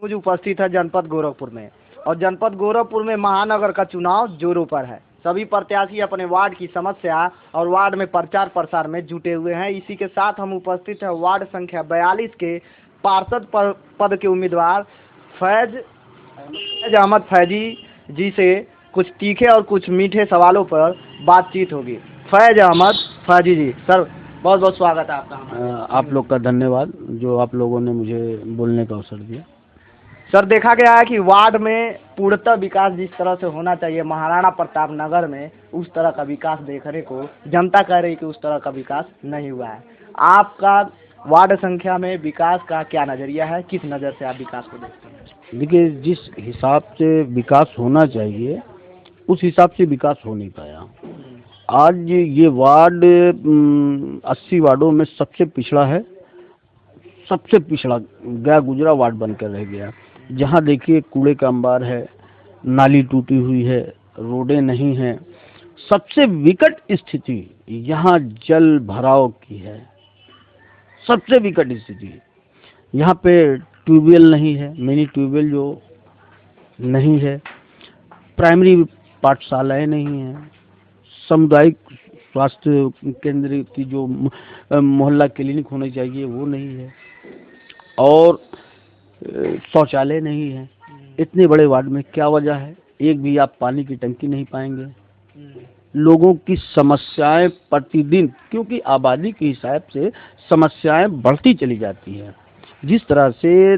मुझे उपस्थित है जनपद गोरखपुर में, और जनपद गोरखपुर में महानगर का चुनाव जोरों पर है। सभी प्रत्याशी अपने वार्ड की समस्या और वार्ड में प्रचार प्रसार में जुटे हुए हैं। इसी के साथ हम उपस्थित हैं वार्ड संख्या 42 के पार्षद पद के उम्मीदवार फैज अहमद फैजी जी से कुछ तीखे और कुछ मीठे सवालों पर बातचीत होगी। फैज अहमद फैजी जी, सर बहुत बहुत स्वागत है आपका। आप लोग का धन्यवाद जो आप लोगों ने मुझे बोलने का अवसर दिया। सर, देखा गया है कि वार्ड में पूर्णतः विकास जिस तरह से होना चाहिए महाराणा प्रताप नगर में, उस तरह का विकास देखने को जनता कह रही कि उस तरह का विकास नहीं हुआ है। आपका वार्ड संख्या में विकास का क्या नज़रिया है, किस नज़र से आप विकास को देखते हैं? देखिए, जिस हिसाब से विकास होना चाहिए उस हिसाब से विकास हो नहीं पाया। आज ये वार्ड 80 वार्डों में सबसे पिछड़ा है, सबसे पिछड़ा गया गुजरा वार्ड बनकर रह गया। जहाँ देखिए कूड़े का अंबार है, नाली टूटी हुई है, रोडें नहीं हैं। सबसे विकट स्थिति यहाँ जल भराव की है, सबसे विकट स्थिति। यहाँ पे ट्यूबवेल नहीं है, मिनी ट्यूबवेल जो नहीं है, प्राइमरी पाठशालाएं नहीं हैं, सामुदायिक स्वास्थ्य केंद्र की जो मोहल्ला क्लिनिक होनी चाहिए वो नहीं है, और शौचालय नहीं है। इतने बड़े वार्ड में क्या वजह है? एक भी आप पानी की टंकी नहीं पाएंगे। लोगों की समस्याएं प्रतिदिन, क्योंकि आबादी के हिसाब से समस्याएं बढ़ती चली जाती हैं। जिस तरह से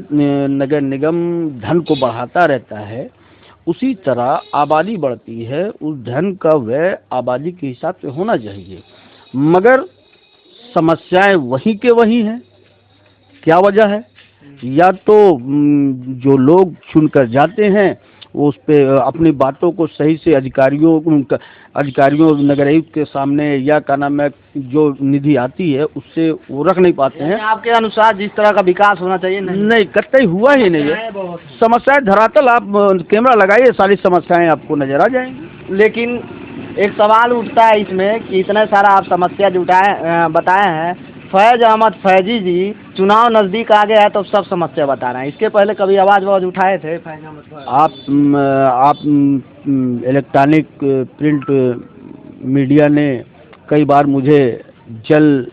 नगर निगम धन को बढ़ाता रहता है, उसी तरह आबादी बढ़ती है, उस धन का व्यय आबादी के हिसाब से होना चाहिए, मगर समस्याएं वहीं के वहीं हैं। क्या वजह है? या तो जो लोग चुनकर जाते हैं वो उस पे अपनी बातों को सही से अधिकारियों नगर आयुक्त के सामने, या क्या नाम है, जो निधि आती है उससे वो रख नहीं पाते हैं। आपके अनुसार जिस तरह का विकास होना चाहिए नहीं, कतई हुआ ही नहीं है। समस्याएं धरातल, आप कैमरा लगाइए, सारी समस्याएं आपको नजर आ जाएंगी। लेकिन एक सवाल उठता है इसमें कि इतना सारा आप समस्या जो बताए हैं, फैज अहमद फैजी जी चुनाव नज़दीक आ गया है तो सब समस्या बता रहे हैं। इसके पहले कभी आवाज़ उठाए थे फैज अहमद? आप इलेक्ट्रॉनिक प्रिंट मीडिया ने कई बार मुझे जल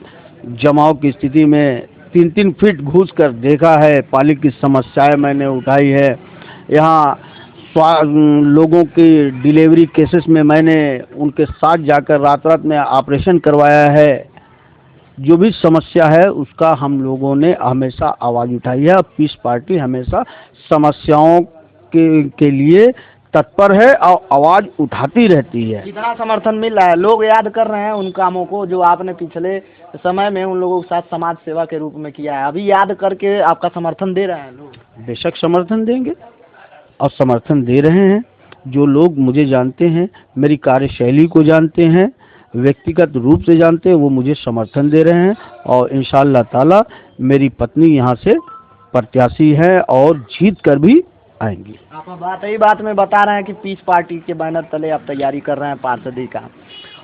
जमाव की स्थिति में 3-3 फीट घुस कर देखा है। पानी की समस्याएं मैंने उठाई है। यहाँ लोगों की डिलीवरी केसेस में मैंने उनके साथ जाकर रात रात में ऑपरेशन करवाया है। जो भी समस्या है उसका हम लोगों ने हमेशा आवाज़ उठाई है। पीस पार्टी हमेशा समस्याओं के लिए तत्पर है और आवाज़ उठाती रहती है। कितना समर्थन मिल रहा है? लोग याद कर रहे हैं उन कामों को जो आपने पिछले समय में उन लोगों के साथ समाज सेवा के रूप में किया है, अभी याद करके आपका समर्थन दे रहे हैं लोग? बेशक समर्थन देंगे और समर्थन दे रहे हैं। जो लोग मुझे जानते हैं, मेरी कार्यशैली को जानते हैं, व्यक्तिगत रूप से जानते हैं, वो मुझे समर्थन दे रहे हैं। और इंशाअल्लाह ताला मेरी पत्नी यहाँ से प्रत्याशी है और जीत कर भी आएंगी। आप बात में बता रहे हैं कि पीस पार्टी के बैनर तले आप तैयारी कर रहे हैं पार्षदी का,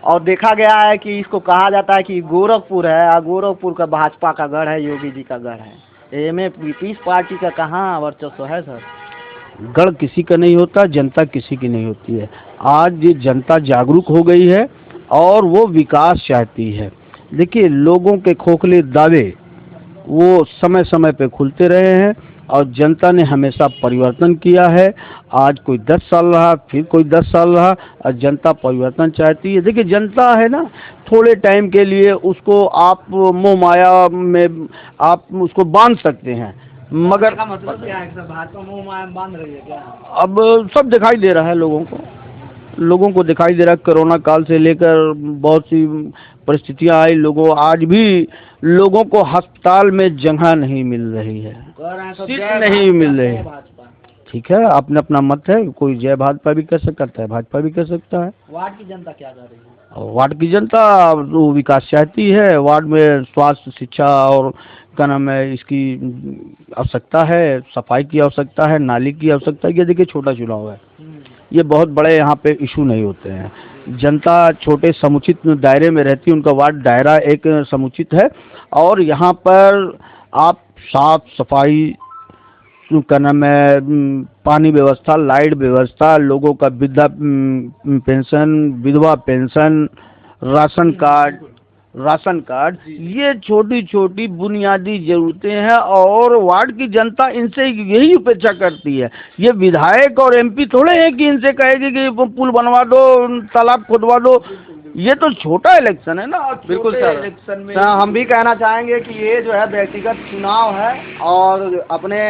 और देखा गया है कि इसको कहा जाता है कि गोरखपुर है और गोरखपुर का भाजपा का गढ़ है, योगी जी का गढ़ है। इसमें पीस पार्टी का कहाँ वर्चस्व है सर? गढ़ किसी का नहीं होता, जनता किसी की नहीं होती है। आज जनता जागरूक हो गई है और वो विकास चाहती है। देखिए, लोगों के खोखले दावे वो समय समय पे खुलते रहे हैं और जनता ने हमेशा परिवर्तन किया है। आज कोई 10 साल रहा, फिर कोई 10 साल रहा, और जनता परिवर्तन चाहती है। देखिए, जनता है ना, थोड़े टाइम के लिए उसको आप मोह माया में आप उसको बांध सकते हैं, मगर का मतलब क्या है? भाजपा मोह माया में बांध रही है क्या? अब सब दिखाई दे रहा है लोगों को दिखाई दे रहा है। कोरोना काल से लेकर बहुत सी परिस्थितियां आई, आज भी लोगों को अस्पताल में जगह नहीं मिल रही है, सीट नहीं मिल रही है। ठीक है, अपना अपना मत है, कोई जय भाजपा भी कर सकता है, भाजपा भी कर सकता है। वार्ड की जनता क्या कर रही है? वार्ड की जनता वो विकास चाहती है। वार्ड में स्वास्थ्य, शिक्षा और क्या नाम है, इसकी आवश्यकता है, सफाई की आवश्यकता है, नाली की आवश्यकता है। ये देखिए, छोटा चुनाव है, ये बहुत बड़े यहाँ पे इशू नहीं होते हैं। जनता छोटे समुचित दायरे में रहती है, उनका वार्ड दायरा एक समुचित है, और यहाँ पर आप साफ सफाई, क्या नाम है, पानी व्यवस्था, लाइट व्यवस्था, लोगों का वृद्धा पेंशन, विधवा पेंशन, राशन कार्ड, ये छोटी छोटी बुनियादी जरूरतें हैं और वार्ड की जनता इनसे यही अपेक्षा करती है। ये विधायक और एमपी थोड़े हैं कि इनसे कहेगी कि पुल बनवा दो, तालाब खुदवा दो। ये तो छोटा इलेक्शन है ना। बिल्कुल छोटे सर। इलेक्शन में सर हम भी कहना चाहेंगे कि ये जो है व्यक्तिगत चुनाव है और अपने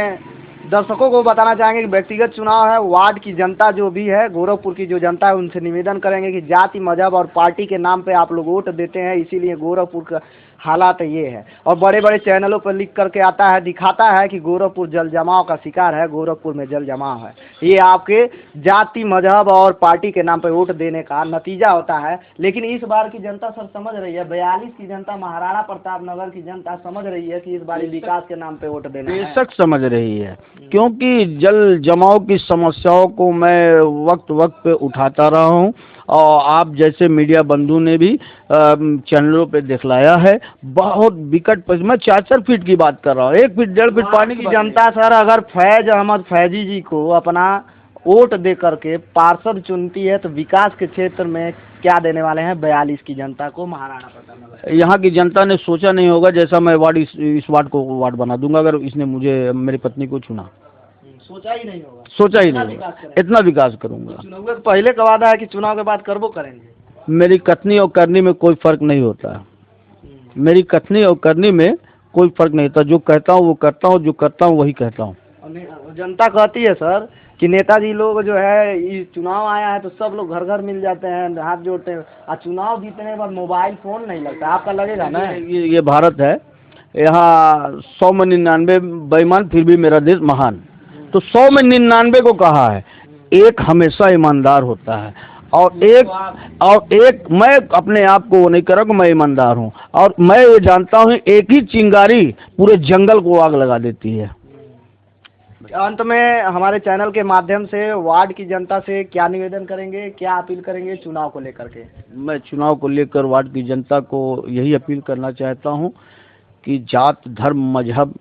दर्शकों को बताना चाहेंगे कि व्यक्तिगत चुनाव है। वार्ड की जनता जो भी है, गोरखपुर की जो जनता है, उनसे निवेदन करेंगे कि जाति, मजहब और पार्टी के नाम पे आप लोग वोट देते हैं, इसीलिए गोरखपुर का हालात ये है। और बड़े बड़े चैनलों पर लिख करके आता है, दिखाता है कि गोरखपुर जल जमाव का शिकार है, गोरखपुर में जल जमाव है। ये आपके जाति, मजहब और पार्टी के नाम पे वोट देने का नतीजा होता है। लेकिन इस बार की जनता सर समझ रही है, 42 की जनता, महाराणा प्रताप नगर की जनता समझ रही है कि इस बार विकास के नाम पे वोट देना है। बेशक समझ रही है, क्योंकि जल जमाव की समस्याओं को मैं वक्त वक्त पे उठाता रहा हूँ और आप जैसे मीडिया बंधु ने भी चैनलों पे दिखलाया है। बहुत विकट, मैं 4-4 फीट की बात कर रहा हूँ, 1 फीट 1.5 फीट पानी की जनता सर अगर फैज अहमद फैजी जी को अपना वोट दे करके पार्षद चुनती है तो विकास के क्षेत्र में क्या देने वाले हैं 42 की जनता को, महाराणा प्रताप नगर? यहाँ की जनता ने सोचा नहीं होगा जैसा मैं वार्ड इस वार्ड को वार्ड बना दूंगा अगर इसने मुझे, मेरी पत्नी को चुना। सोचा ही नहीं होगा, सोचा ही नहीं होगा इतना विकास करूंगा। चुनाव के पहले का वादा है कि चुनाव के बाद करबो करेंगे। मेरी कथनी और करनी में कोई फर्क नहीं होता। मेरी कथनी और करनी में कोई फर्क नहीं होता। जो कहता हूँ वो करता हूँ, जो करता हूँ वही कहता हूँ। जनता कहती है सर कि नेताजी लोग जो है, ये चुनाव आया है तो सब लोग घर घर मिल जाते हैं, हाथ जोड़ते हैं, और चुनाव जीतने के बाद मोबाइल फोन नहीं लगता। आपका लगेगा ना? ये भारत है, यहाँ 100 में 99 बेईमान, फिर भी मेरा देश महान। तो 100 में 99 को कहा है, एक हमेशा ईमानदार होता है और एक मैं अपने आप को वो नहीं कर रहा कि मैं ईमानदार हूँ, और मैं ये जानता हूँ एक ही चिंगारी पूरे जंगल को आग लगा देती है। अंत में हमारे चैनल के माध्यम से वार्ड की जनता से क्या निवेदन करेंगे, क्या अपील करेंगे चुनाव को लेकर के? मैं चुनाव को लेकर वार्ड की जनता को यही अपील करना चाहता हूँ कि जात, धर्म, मजहब,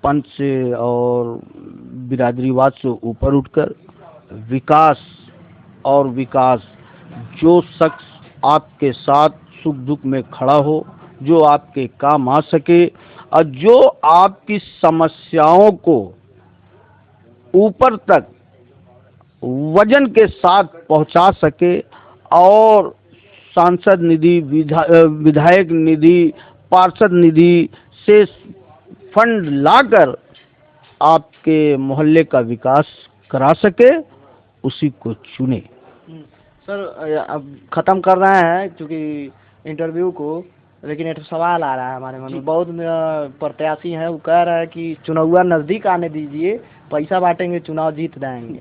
पंथ से और बिरादरीवाद से ऊपर उठकर विकास और विकास, जो शख्स आपके साथ सुख दुख में खड़ा हो, जो आपके काम आ सके और जो आपकी समस्याओं को ऊपर तक वजन के साथ पहुंचा सके और सांसद निधि, विधायक निधि, पार्षद निधि से फंड लाकर आपके मोहल्ले का विकास करा सके, उसी को चुने। सर अब ख़त्म कर रहे हैं क्योंकि इंटरव्यू को, लेकिन एक सवाल आ रहा है हमारे मन में। बहुत प्रत्याशी हैं, वो कह रहे हैं कि चुनाव नज़दीक आने दीजिए, पैसा बांटेंगे, चुनाव जीत जाएंगे।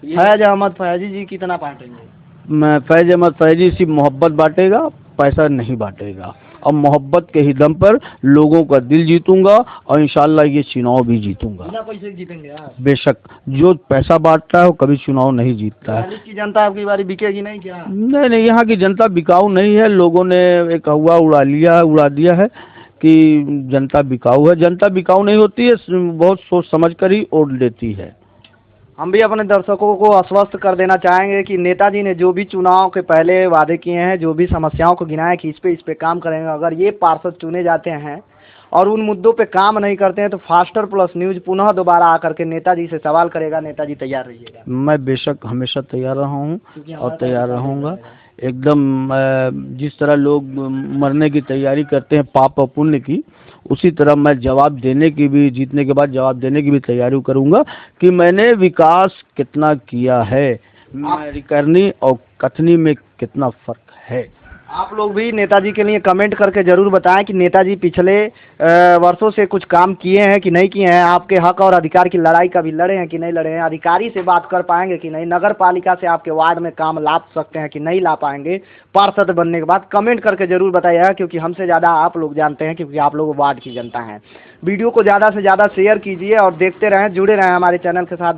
फैज अहमद फैजी जी कितना बांटेंगे? मैं फैज अहमद फैजी सिर्फ मोहब्बत बांटेगा, पैसा नहीं बांटेगा, और मोहब्बत के ही दम पर लोगों का दिल जीतूंगा और इंशाल्लाह ये चुनाव भी जीतूंगा। बिना पैसे जीतेंगे आप? बेशक, जो पैसा बांटता है वो कभी चुनाव नहीं जीतता है। की जनता आपकी बारी बिकेगी नहीं क्या? नहीं, यहाँ की जनता बिकाऊ नहीं है। लोगों ने एक हवा उड़ा दिया है कि जनता बिकाऊ है। जनता बिकाऊ नहीं होती है, बहुत सोच समझ कर ही वोट देती है। हम भी अपने दर्शकों को आश्वस्त कर देना चाहेंगे कि नेताजी ने जो भी चुनाव के पहले वादे किए हैं, जो भी समस्याओं को गिनाया कि इस पे काम करेंगे, अगर ये पार्षद चुने जाते हैं और उन मुद्दों पे काम नहीं करते हैं तो फास्टर प्लस न्यूज़ पुनः दोबारा आकर के नेताजी से सवाल करेगा। नेताजी तैयार रहिएगा। मैं बेशक हमेशा तैयार रहा हूँ और तैयार रहूँगा। एकदम जिस तरह लोग मरने की तैयारी करते हैं पाप और पुण्य की, उसी तरह मैं जवाब देने की भी, जीतने के बाद जवाब देने की भी तैयारी करूंगा कि मैंने विकास कितना किया है, मेरी करनी और कथनी में कितना फर्क है। आप लोग भी नेताजी के लिए कमेंट करके ज़रूर बताएं कि नेताजी पिछले वर्षों से कुछ काम किए हैं कि नहीं किए हैं, आपके हक और अधिकार की लड़ाई कभी लड़े हैं कि नहीं लड़े हैं, अधिकारी से बात कर पाएंगे कि नहीं, नगर पालिका से आपके वार्ड में काम ला सकते हैं कि नहीं ला पाएंगे पार्षद बनने के बाद। कमेंट करके ज़रूर बताइएगा, क्योंकि हमसे ज़्यादा आप लोग जानते हैं, क्योंकि आप लोग वार्ड की जनता हैं। वीडियो को ज़्यादा से ज़्यादा शेयर कीजिए और देखते रहें, जुड़े रहें हमारे चैनल के साथ।